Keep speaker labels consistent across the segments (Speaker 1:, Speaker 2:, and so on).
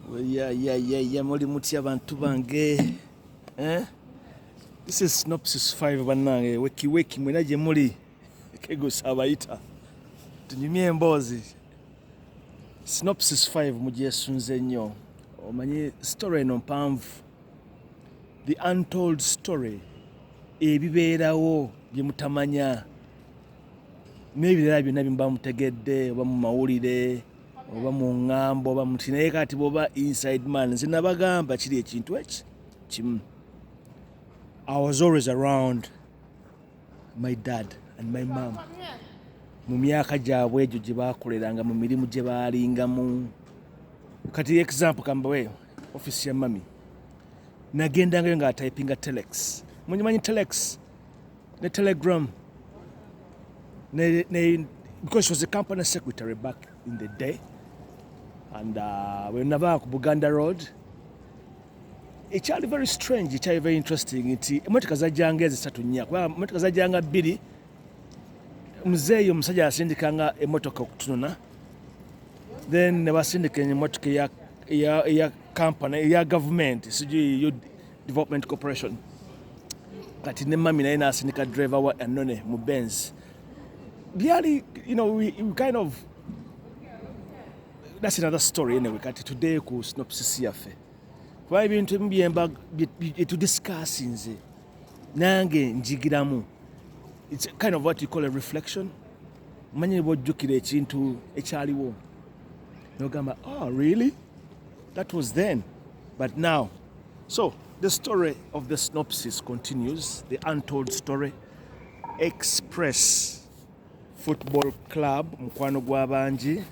Speaker 1: Yeah, muli mutya bantu bange. This is SYNOPSIS 5 bannange, weki mwena gye muli. Kegusa abayita. Tunyumye emboozi. SYNOPSIS 5 mugyesunze nnyo. Omanyi story eno mpanvu. The untold story. Ebibeerawo bye mutamanya. N'ebirala byonna bye muba mutegedde oba mu mawulire oba mu ŋŋambo oba muti naye kati bw'oba inside man nze nabagamba kiri ekintu kimu. I was always around my dad and my mom. Mu myaka gyabwe egyo gye baakoleranga mu mirimu gye baalingamu. Kati example kambawe office ya mami. Nagendangayo nga typinga telex. Mumanyi telex ne telegram. Because she was a company secretary back in the day. And when nava ku Buganda Road, it's actually very strange, it's very interesting. Emotoka zajjanga ezisatu nnya. Kuba emotoka zajjanga bbiri. Muzeeyo omusajja asindikanga emotoka okutununa. Then ne basindika emotoka ya company, ya government, sijui Development Corporation. Kati ne mami naye n'asindika driver wa Anone mu Benz. Really, we kind of, that's another story anyway. Kati today ku SYNOPSIS yaffe. Kuba ebintu ebimu byemba byetudiscuss nze nange njigiramu. It's kind of what you call a reflection. Manyi bw'ojjukira ekintu ekyaliwo. N'ogamba, oh really? That was then. But now. So, the story of the SYNOPSIS continues. The untold story. Express Football Club, Mukwano Gwabanji,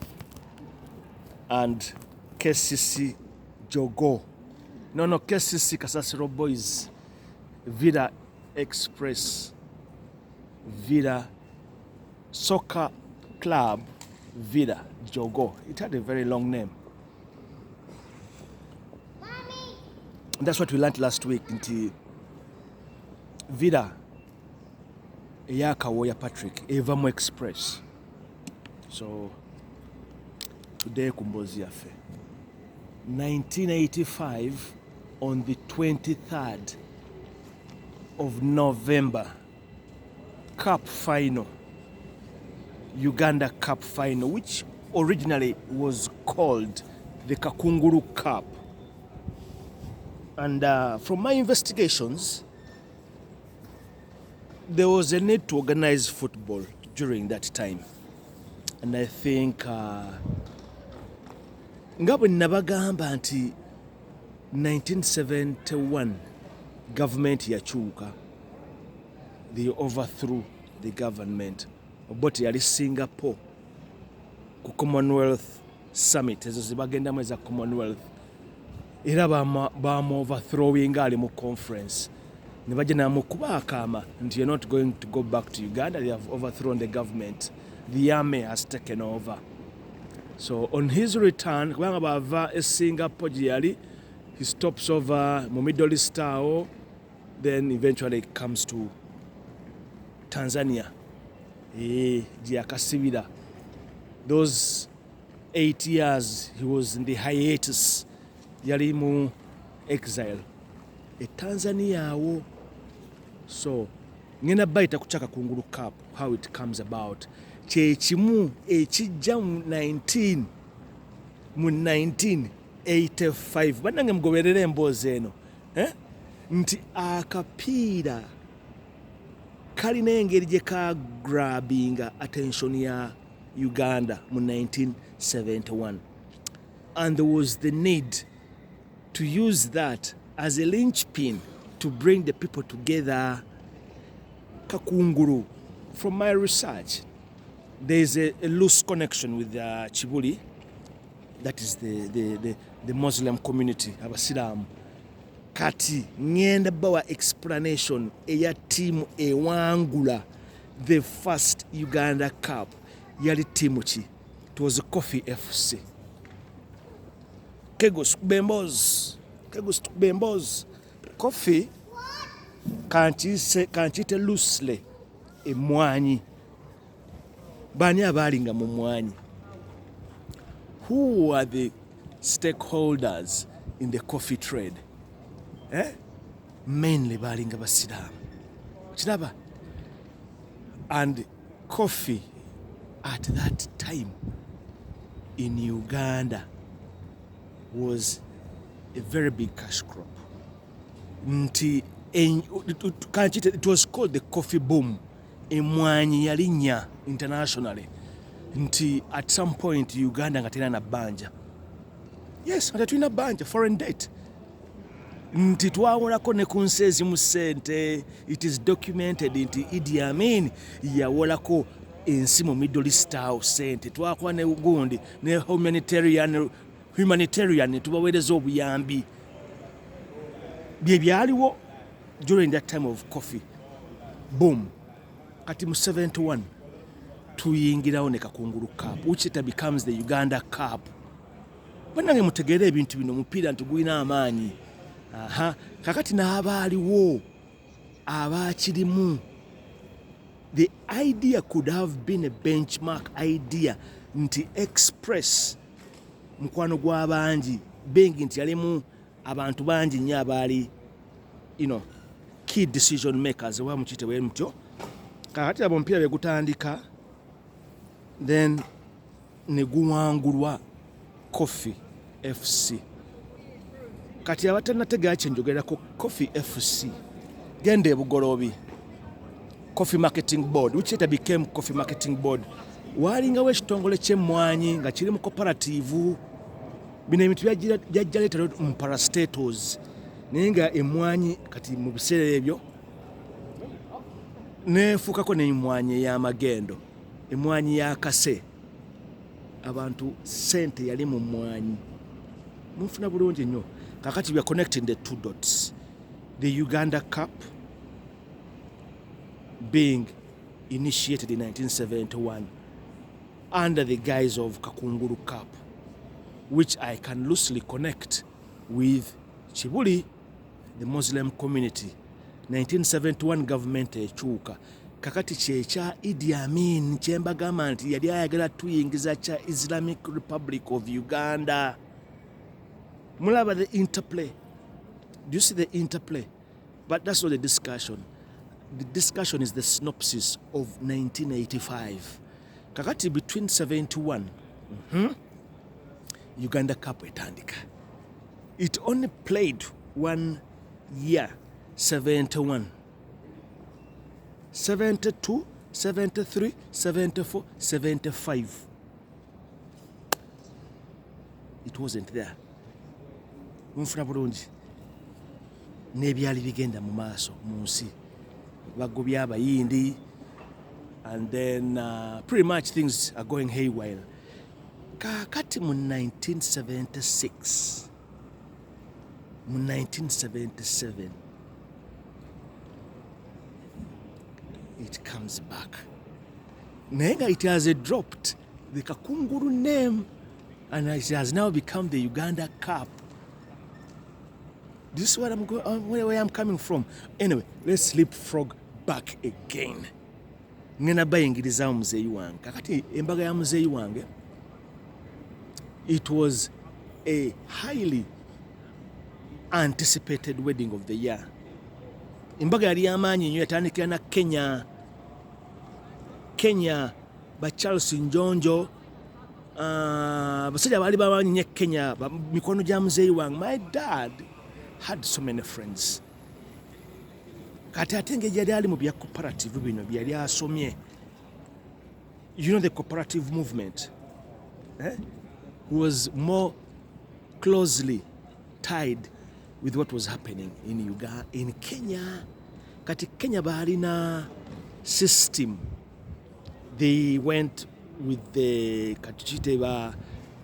Speaker 1: and KCC Jogo. No, KCC Kasasiro Boys, Vida Express, Vida Soccer Club, Vida Jogo. It had a very long name. Mommy. That's what we learned last week into Vida. Eyakawoya Patrick, Evamo Express. So, today kumbozi yaffe. 1985, on the 23rd of November, Cup Final, Uganda Cup Final, which originally was called the Kakunguru Cup. And from my investigations, there was a need to organize football during that time. And I think nga bwe nabagamba nti 1971 government yakyuka, they overthrew the government. Obote yali Singapore ku Commonwealth Summit, ezo zibagendamu eza Commonwealth, era bamu overthrowing ali mu conference. You're not going to go back to Uganda. They have overthrown the government. The army has taken over. So on his return, Singapore, he stops over Middle East, then eventually comes to Tanzania. Those 8 years he was in the hiatus, yali mu exile. Tanzania. So, ngenda baita kuchaka Kunguru Cup, how it comes about. Chechimu echijja mu 1985. Banange mgoberere emboozi eno. Nti akapiira kalina engeri gye ka grabbinga attention ya Uganda mu 1971. And there was the need to use that as a linchpin to bring the people together. Kakunguru, from my research, there is a loose connection with Chibuli, that is the Muslim community, Abasilamu. Kati, ngenda bawa explanation eya team ewangula the first Uganda Cup. Yali team chi. It was a Coffee FC. Kegos Bembos. Coffee kanchite loosely emwanyi. Bani abalinga mu mwanyi. Who are the stakeholders in the coffee trade. Mainly balinga basiramu. Kiraba? And coffee at that time in Uganda was a very big cash crop. It was called the coffee boom. Emwanyi yalinya internationally. At some point Uganda nga tena na banja. Yes, nga tulina banja, foreign debt. Twawolako ne ku nsi ezimu ssente. It is documented nti Idi Amin yawolako ensi mu Middle East awo ssente. Twakuba ne gundi ne humanitarian tubaweereza obuyambi. Bye byaliwo during that time of coffee boom. Kati mu 71 tuyingirawo ne Kakungulu Cup, which later becomes the Uganda Cup. Bannange mutegeere ebintu bino mupiira nti gulina amaanyi. Kakati n'abaaliwo abakirimu. The idea could have been a benchmark idea nti Express mukwano gw'abangi bengi nti yalimu abantu bangi nnyo abaali key decision makers oba mukiyite bwe mutyo. Kakati abo omupiira bwe gutandika then ne guwangulwa Coffee FC. Kati abatannategeera kye njogerako Coffee FC genda e Bugolobi Coffee Marketing Board, which later became Coffee Marketing Board. Waalingawo ekitongole ky'emmwanyi nga kiri mu cooperative. Bino ebintu byajja leetera mu parastatals. Naye nga emmwanyi kati mu biseera ebyo neefuukako n'emmwanyi ey'amagendo, emmwanyi ya kase. Abantu ssente yali mu mmwanyi. Munfuna bulungi nnyo. Kakati we are connecting the two dots. The Uganda Cup being initiated in 1971 under the guise of Kakungulu Cup, which I can loosely connect with Chibuli, the Muslim community. 1971 government ekyuka. Kakati kyekya Idi Amin kyembagamba nti yali ayagala tuyingiza kya Islamic Republic of Uganda. Mulaba the interplay. Do you see the interplay? But that's not the discussion. The discussion is the synopsis of 1985. Kakati between 71, Uganda Cup etandika. It only played 1 year, 71. 72, 73, 74, 75. It wasn't there. Munfuna bulungi. N'ebyali bigenda mu maaso mu nsi. Bagobya abayindi, and then pretty much things are going haywire. Kakati mu 1976, mu 1977, it comes back. Nenga it has dropped the Kakungulu name, and it has now become the Uganda Cup. This is where where I'm coming from. Anyway, let's leapfrog back again. Ngena bayingiriza muzeyi wange. Kakati embaga ya muzeyi wange, it was a highly anticipated wedding of the year. Embaga yali amaanyi nnyo yatandikira na Kenya ba Charles Njonjo, basajja baali bamanyi nnyo Kenya mikono gya muzeyi wange. My dad had so many friends. Kati ate ngeri yali ali mu bya cooperative bino byali asomye. You know the cooperative movement was more closely tied with what was happening in Uganda, in Kenya. Kati Kenya balina system. They went with the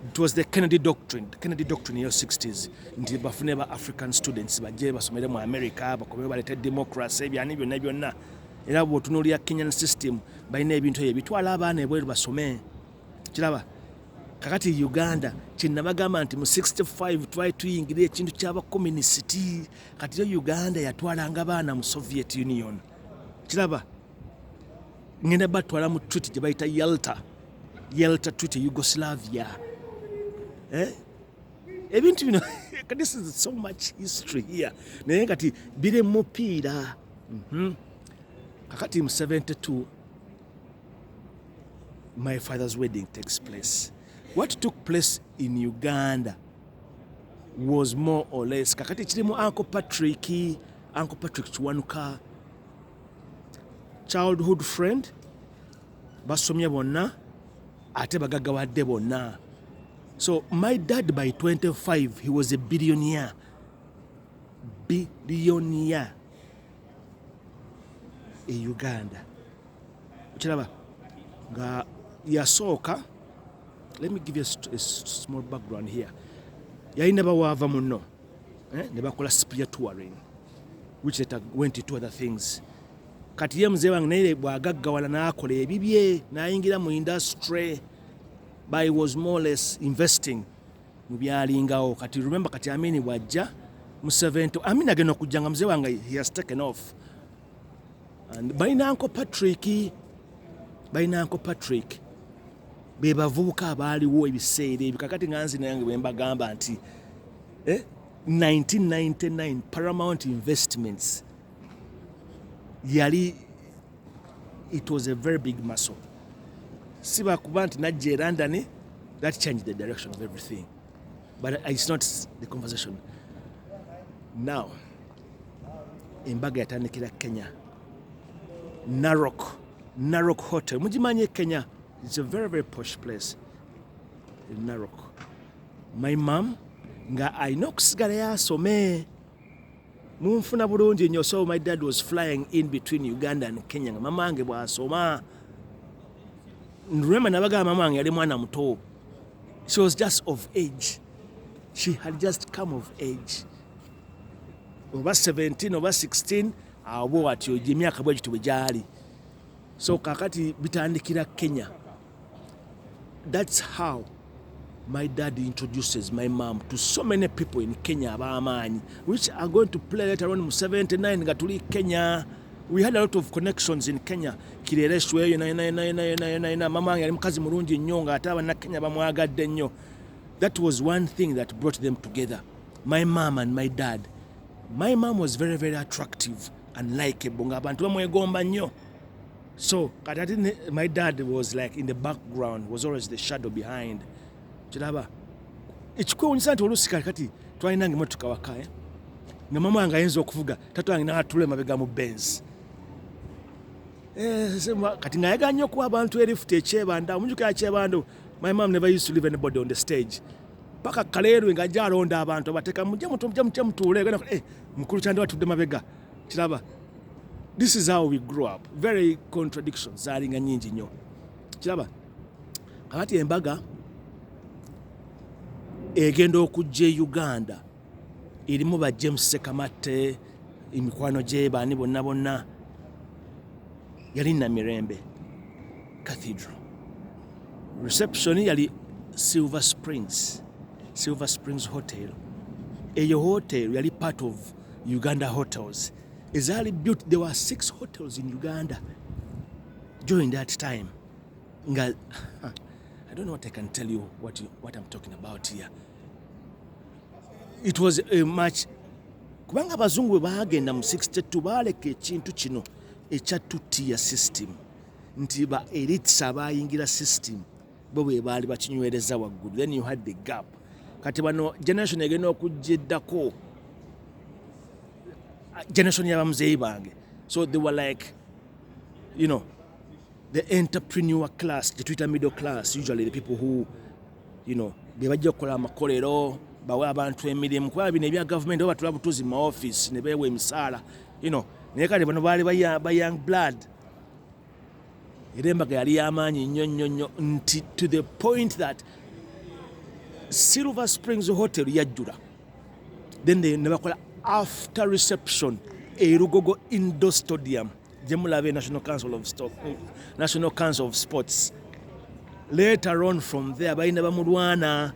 Speaker 1: it was the Kennedy Doctrine in the 60s. Nti bafune ba African students baje basomere mu America bakomere balete democracy byani byonna byonna. Era bwotunuulira Kenyan system balina ebintu ebyo bitwala abaana ebweru basome. Kiraba? Kakati Uganda kinnabagamba nti mu 65 twali tuyingirira ekintu ky'abakomunisiti. Kati Uganda yatwalanga abaana mu Soviet Union. Kiraba? Ngenda batwala mu treaty gye bayita Yalta Treaty, Yugoslavia. ebintu bino this is so much history here naye kati biri mupiira kakati mu 72 my father's wedding takes place. What took place in Uganda was more or less kakati kirimu Uncle Patrick Kiwanuka, childhood friend, basomye bonna ate bagaggawadde bonna. So my dad by 25 he was a billionaire in Uganda. Ukiraba nga yasooka. Let me give you a small background here. Yalina bawaava muno ne bakola spear touring which they went into other things. Kati ye mzee wange naye bwagaggawala n'akola ebibye n'ayingira mu industry but he was more or less investing mu byalingawo. Kati remember kati Amini bwajja mu 70 Amini agenda okujja nga mzee wange he has taken off. And balina Uncle Patrick be bavubuka abaaliwo ebiseera ebyo kakati nga nzina yange bwe mbagamba nti 1999 Paramount Investments yali it was a very big muscle. Siba kuba nti najja e London that changed the direction of everything, but it's not the conversation now. Embaga yatandikira Kenya, Narok Hotel. Mujimanye Kenya, it's a very, very posh place in Narok. My mom nga alina okusigala yasome munfuna bulungi nnyo. So my dad was flying in between Uganda and Kenya nga mama wange bw'asoma. Remember nabaga mama wange yali mwana muto. She was just of age. She had just come of age. Over 17, over 16, abo atyo emyaka bwe gityo bwe gyali. So kakati bitandikira Kenya. That's how my dad introduces my mom to so many people in Kenya ab'amaanyi, which are going to play later on in 79 nga tuli Kenya. We had a lot of connections in Kenya. Kirereshwe na mama wange yali mukazi mulungi nnyo nga ate abannakenya bamwagadde nnyo. That was one thing that brought them together, my mom and my dad. My mom was very, very attractive and likable nga abantu bamwegomba nnyo. So my dad was like in the background, was always the shadow behind. Kiraba ekikwewunyisa nti oluusi kati twalinanga emmotoka waka nga mama wange ayinza okuvuga tato wange n'atula emabega mu Benz. Kati ng'ayagala nnyo okuwa abantu erifuti ekyebanda. Omunjuka yakyebando, my mom never used to leave anybody on the stage. Paka kaleerwe ng'ajja alonda abantu abateeka mujja mutuule mukulu kyande watudde mabega. Kiraba, this is how we grew up. Very contradictions zaalinga nnyingi nnyo. Kiraba kakati embaga egenda okujja e Uganda erimu ba James Sekamatte, emikwano gye baani bonna yali Namirembe Cathedral. Reception yali Silver Springs Hotel. Eyo hotel yali part of Uganda Hotels. Ezali built, there were 6 hotels in Uganda during that time. I don't know what I can tell you what I'm talking about here. It was a much kubanga abazungu baagenda mu 62 baaleka ekintu kino ekya two-tier system nti ba elites abayingira system bo bwe baali bakinywereza waggulu. Then you had the gap. Kati bano generation egenda okujjeddako generation y'abamuzeeyi bange. So they were like, you know, the entrepreneur class, the Twitter middle class, usually the people who, you know, be bajja okukola amakolero bawe abantu emirimu kuba bino ebya government oba tula butuzi mu office ne beewa emisaala, you know. Naye kale bano baali ba young blood. Era embaga yali y'amaanyi nnyo nti to the point that Silver Springs Hotel yajjula. Then they never call after reception e Rugogo Indoor Stadium gye mulaba National Council of Sports. Later on from there balina bamulwana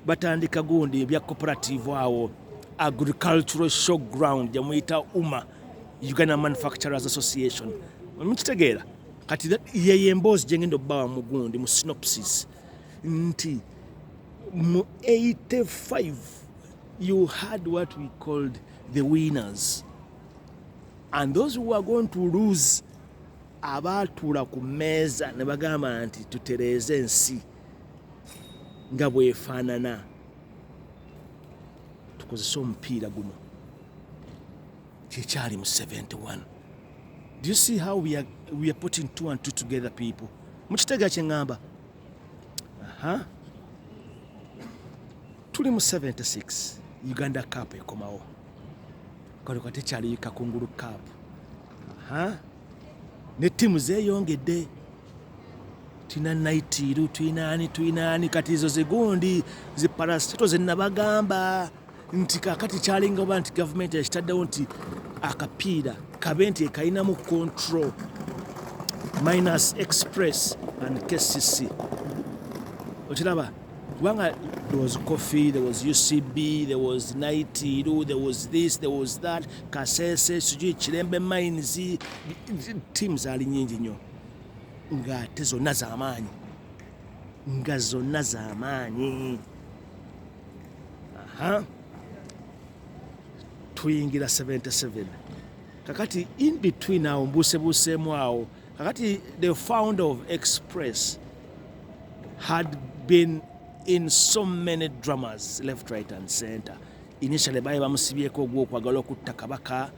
Speaker 1: batandika gundi bya cooperative awo agricultural showground gye muyita Uganda Manufacturers Association. Mukitegeera kati yeye emboozi gye ngenda obbawa mu gundi mu SYNOPSIS nti 85, you had what we called the winners. And those who are going to lose, abaatuula ku mmeeza ne bagamba nti tutereeze ensi nga bwefaanana tukozese omupiira guno. Kyekyali mu 71. Do you see how we are putting two and two together, people? Mukitegeera kye ŋŋamba? Tuli mu 76, Uganda Cup ekomawo. Kale kati kyali Kakungulu Cup. Ne ttiimu zeeyongedde. Tulina Naitiru, tulina ani kati ezo zigundi ziparasito ze nabagamba nti kakati kyalinga oba nti gavumenti yakitaddewo nti akapiira kabe nti kalinamu control minus Express and KCC. Okiraba? Kubanga there was Coffee, there was UCB, there was Naitiru, there was this, there was that, Kasese, sijui Kirembe Mines, teams ali nyingi nnyo. Ng'ate zonna z'amaanyi. Nga zonna z'amaanyi. Tuyingira 77. Kakati in between awo mbuusebuuseemu awo, kakati the founder of Express had been in so many dramas, left, right and center. Initially baali bamusibyeko ogw'okwagala okutta Kabaka,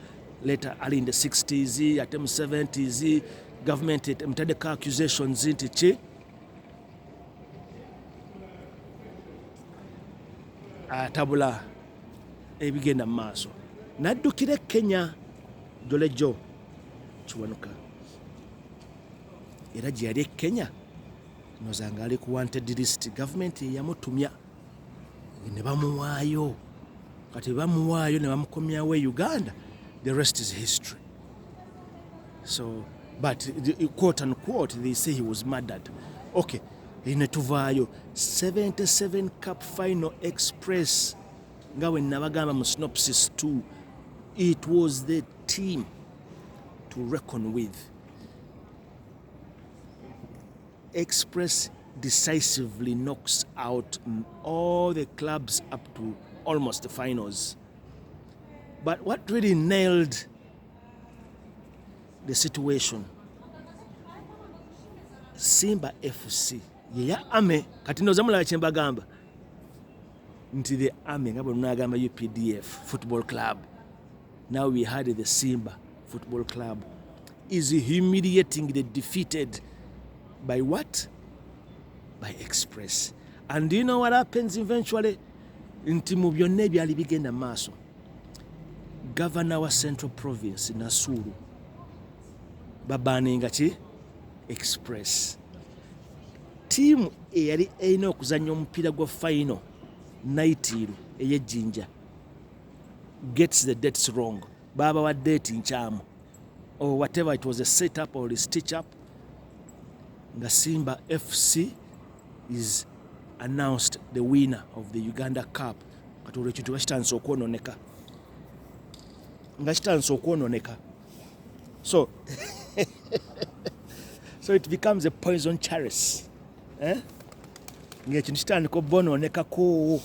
Speaker 1: later early in the 60s, ate mu 70s, government emutaddeko accusations nti ki atabula ebigenda mu maaso. Naddukira Kenya, Jolejo Kiwanuka. Era gye yali Kenya nozanga ali ku wanted list, government yamutumya ne bamuwaayo. Kati bamuwaayo ne bamukomyawo Uganda, the rest is history. So but quote unquote they say he was murdered. Okay, ine tuvaayo 77 Cup final Express nga bwe nabagamba mu SYNOPSIS 2. It was the team to reckon with. Express decisively knocks out all the clubs up to almost the finals. But what really nailed the situation, Simba FC yeya ame kati ndoza mulaba kye mbagamba nti the ame nga bwe munagamba UPDF football club, now we had the Simba football club is humiliatingly defeated by what? By Express. And do you know what happens eventually? Nti mu byonna ebyali bigenda maaso, governor wa Central Province Nasuru babaninga ki Express. Tiimu eyali erina okuzannya omupiira gwa final Naitiru ey'ejjinja gets the dates wrong. Baba wa date nkyamu or whatever, it was a set up or a stitch up. The Simba FC is announced the winner of the Uganda Cup. Kati olwo ekintu bakitandise okwononeka. Nga kitandise okwononeka. So so it becomes a poison chalice. Ng'ekintu kitandika obbononekako.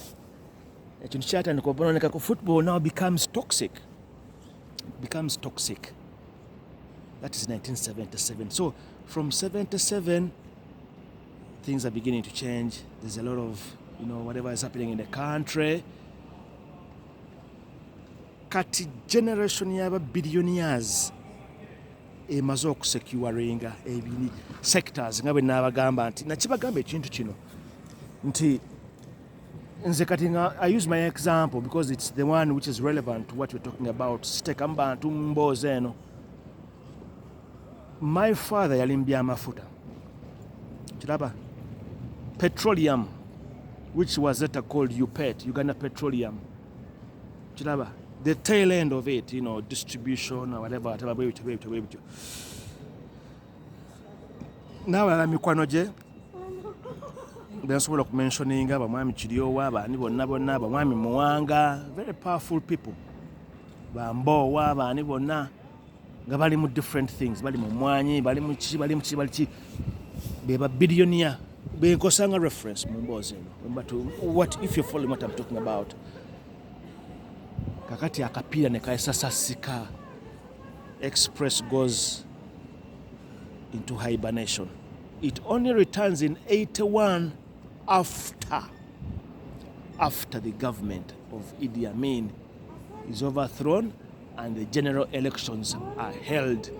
Speaker 1: Ekintu kyatandika obbononekako. Football now becomes toxic. Becomes toxic. That is 1977. So from 77, things are beginning to change. There's a lot of, whatever is happening in the country. Kati generation y'aba billionaires emaze okusecuringa ebini sectors nga bwe nabagamba nti nakibagamba ekintu kino nti nze kati I use my example because it's the one which is relevant to what we're talking about. Siteka mbantu mboozi eno. My father yalimbya amafuta. Kiraba? Petroleum, which was later called UPET, Uganda Petroleum. Kiraba? The tail end of it, distribution or whatever. Now I'm mikwano gye bensobola okumentioninga bamwami Kiryowa, baani bonna bamwami Muwanga, very powerful people. Bamboowa, baani bonna nga bali mu different things, bali mu mwanyi, bali mu ki, beba billionaire benkosanga reference mu mboozi eno but what if you're following what I'm talking about kakati akapiira ne kaesasasika express goes into hibernation. It only returns in 81 after the government of Idi Amin is overthrown and the general elections are held.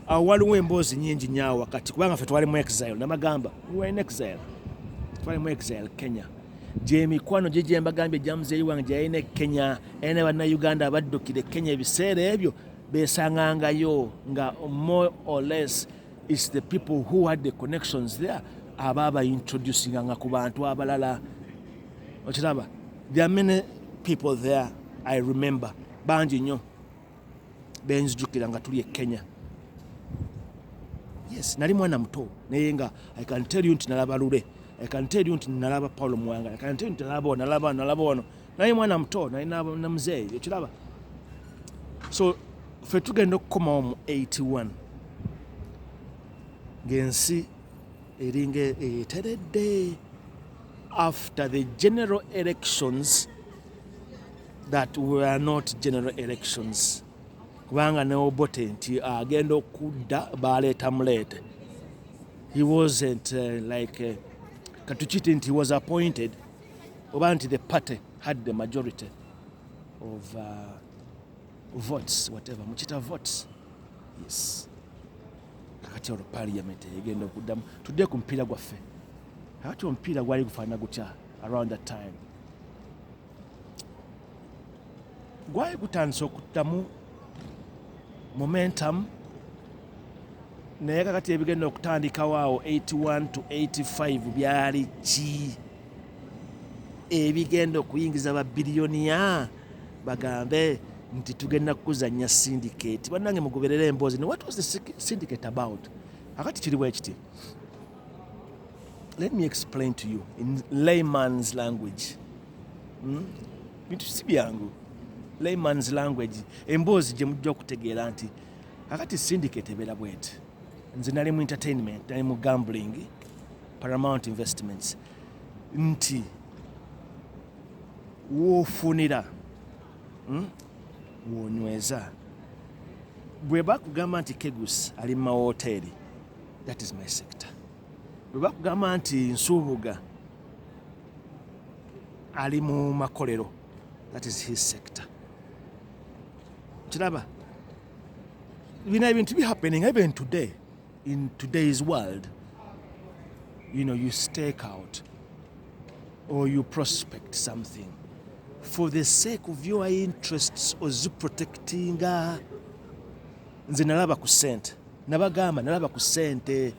Speaker 1: Waliwo emboozi nyingi nnyo wakati kubanga ffe twali mu exile namagamba we were in exile twali mu exile Kenya gy'emikwano gye gye mbagambye gya muzeeyi wange gye yalina Kenya ene bannayuganda abaddukire Kenya ebiseera ebyo beesangangayo nga more or less it's the people who had the connections there ababa introducinganga ku bantu abalala okiraba. There are many people there I remember bangi nnyo benzijukira nga tuli e Kenya. Yes, nali mwana muto naye nga I can tell you nti nalaba Lule, I can tell you nti nalaba Paulo Mwanga, I can tell you nti nalaba ono naye mwana muto naye na muzeeyi okiraba. So ffe tugenda okukomawo mu 81 ng'ensi eringa eteredde after the general elections that were not general elections kubanga ne Obote nti agenda okudda baleeta muleete. He wasn't katukiti nti he was appointed oba nti the party had the majority of votes whatever mukita votes. Yes, kakati olwo parliament egenda okuddamu. Tudde ku mupiira gwaffe kakati omupiira gwali gufaanana gutya around that time gwali gutandise okuddamu momentum naye kakati ebigenda okutandikawo awo 81 to 85 byali ki ebigenda okuyingiza babiliyoniya bagambe nti tugenda kuzanya syndicate. Bannange mugoberere emboozi ne what was the syndicate about? Kakati kiri bwe kiti. Let me explain to you in layman's language. Bintu si byangu. Layman's language emboozi gye mujja okutegeera nti kakati syndicate ebeera bweti. Nze nali mu entertainment nali mu gambling Paramount Investments nti woofunira wonyweza bwe bakugamba nti Kegus ali mu mawoteeri that is my sector. Bwe bakugamba nti Nsubuga ali mu makolero that is his sector. Kiraba bino ebintu be happening even today in today's world. You know, you stake out or you prospect something for the sake of your interests oziprotectinga. Nze nalaba ku ssente nabagamba nalaba ku ssente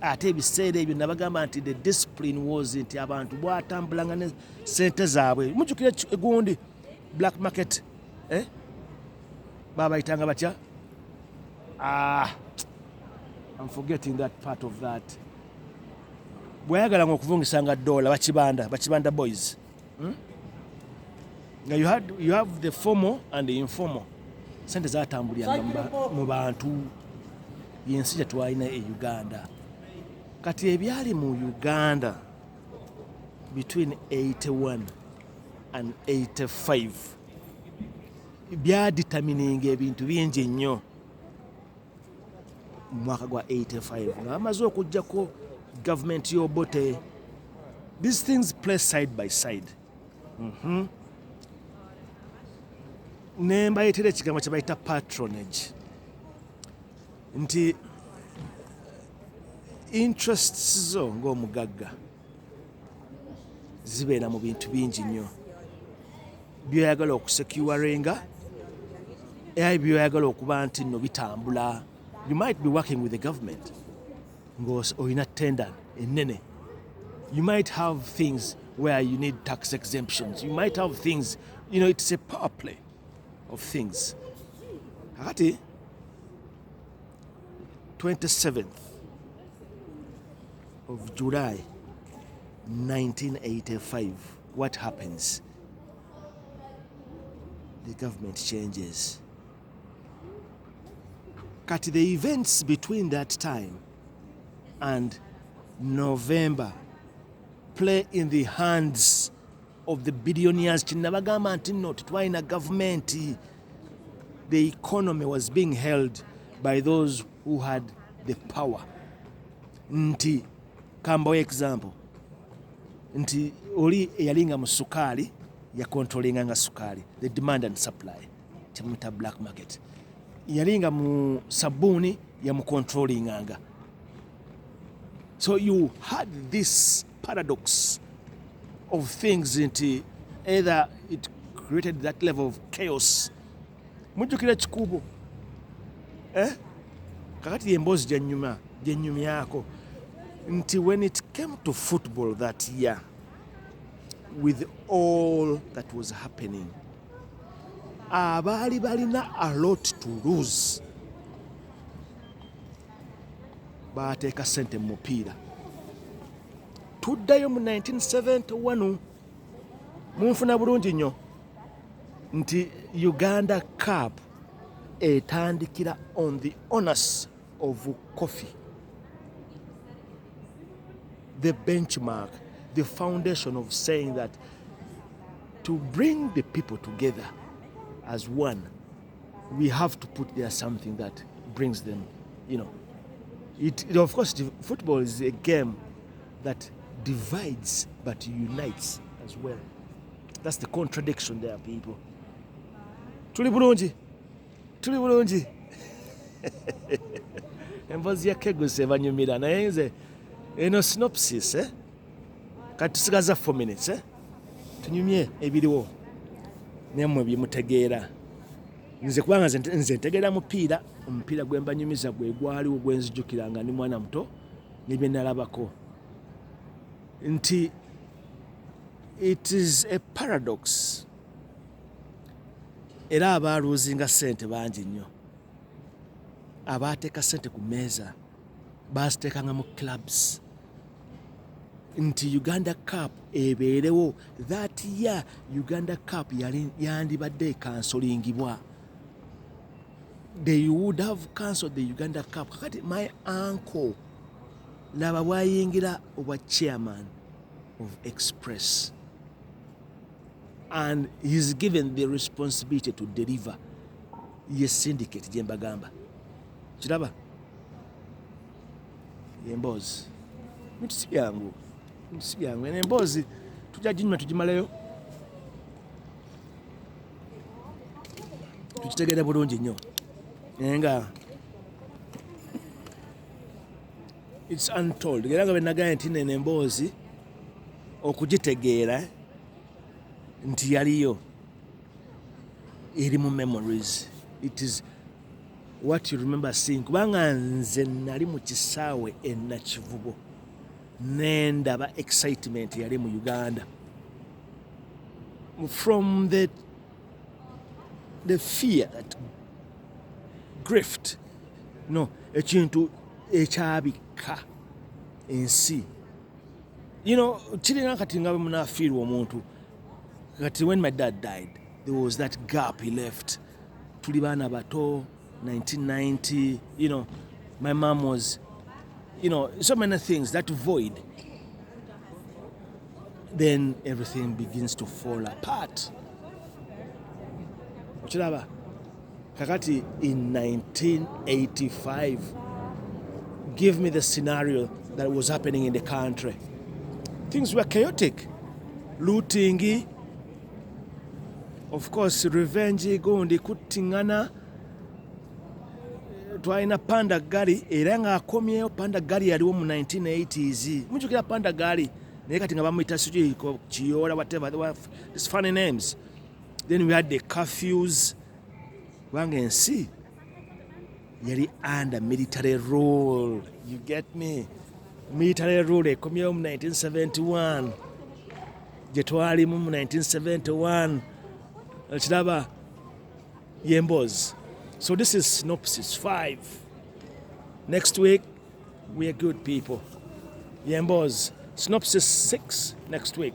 Speaker 1: ate ebiseera ebyo nabagamba nti the discipline was nti abantu bwatambulanga ne ssente zaabwe. Mujjukira egundi black market babayitanga batya? I'm forgetting that part of that. Bwayagala ng'okuvungisanga dola bakibanda boys. Now you have the formal and the informal. Sente zatambuliranga mu bantu yensi gye twalina e Uganda. Kati ebyali mu Uganda between 81 and 85 byadetermininga ebintu bingi nnyo. Mu mwaka gwa 85 nga bamaze okuggyako government y'Obote. These things play side by side. Ne mbayitira ekigambo kye bayita patronage nti interests zo ng'omugagga zibeera mu bintu bingi nnyo byoyagala okusecuringa era byoyagala okuba nti nno bitambula. You might be working with the government ng'olina tender ennene. You might have things where you need tax exemptions. You might have things, you know, it's a power play of things. Kakati 27th of July 1985, what happens? The government changes. Cut the events between that time and November play in the hands of the billionaires. Chinabagamba nti no tetwalina government. The economy was being held by those who had the power. Nti kambawo example nti oli eyalinga mu sukali ya controllinga nga sukali, the demand and supply, temuta black market. Yalinga mu sabuni ya mu controllinganga. So you had this paradox of things nti either it created that level of chaos. Mujjukira kikubo kakati emboozi gyennyumyako nti when it came to football that year, with all that was happening, abaali balina a lot to lose baateeka sente mu mupiira. Tuddayo mu 1971 munfuna bulungi nnyo nti Uganda Cup etandikira on the onus of coffee. The benchmark, the foundation of saying that to bring the people together as one, we have to put there something that brings them, of course, football is a game that divides but unites as well. That's the contradiction there, people. Tuli bulungi. Emboozi ya Keguse ebanyumira naye nze eno synopsis kati tusigaza 4 minutes tunyumye ebiriwo nemmwe byemutegeera. Nze kubanga nze ntegeera omupiira gwe mbanyumiza gwe gwaliwo gwenzijukiranga ndi mwana muto nebye nalabako nti it is a paradox. Era abaaluuzinga sente bangi nnyo. Abaateeka sente ku mmeeza baaziteekanga mu clubs nti Uganda Cup ebeerewo. That year Uganda Cup yandibadde ekansolingibwa. They would have cancelled the Uganda Cup. Kakati my uncle laba bwayingira obwa chairman of Express, and he's given the responsibility to deliver ye syndicate gye mbagamba. Kiraba emboozi bintu si byangu emboozi tujja ginyuma tugimaleyo tukitegeera bulungi nnyo nga it's untold. Era nga bwenagambye nti nene emboozi okugitegeera nti yaliyo eri mu memories. It is what you remember seeing. Kubanga nze nali mu kisaawe e Nakivubo nendaba excitement yali mu Uganda, from the fear that grift ekintu ekyabikka ensi. Kirina kati nga bwe munaafiirwa omuntu kati. When my dad died, there was that gap he left. Tuli baana bato 1990, my mom was, so many things, that void. Then everything begins to fall apart. Kiraba kakati in 1985, give me the scenario that was happening in the country. Things were chaotic. Looting, of course, revenge, gundi kuttingana. Twalina panda gali era nga akomyeyo. Panda gali yaliwo mu 1980s. Mujjukira panda gali naye kati nga bamuyita Kiyola, whatever, they were these funny names. Then we had the curfews. Kubanga ensi yali under military rule. You get me? Military rule ekomyeyo mu 1971 gye twalimu mu 1971. Kiraba yemboozi. So this is Synopsis 5. Next week, we are good people. Yemboozi. Synopsis 6 next week.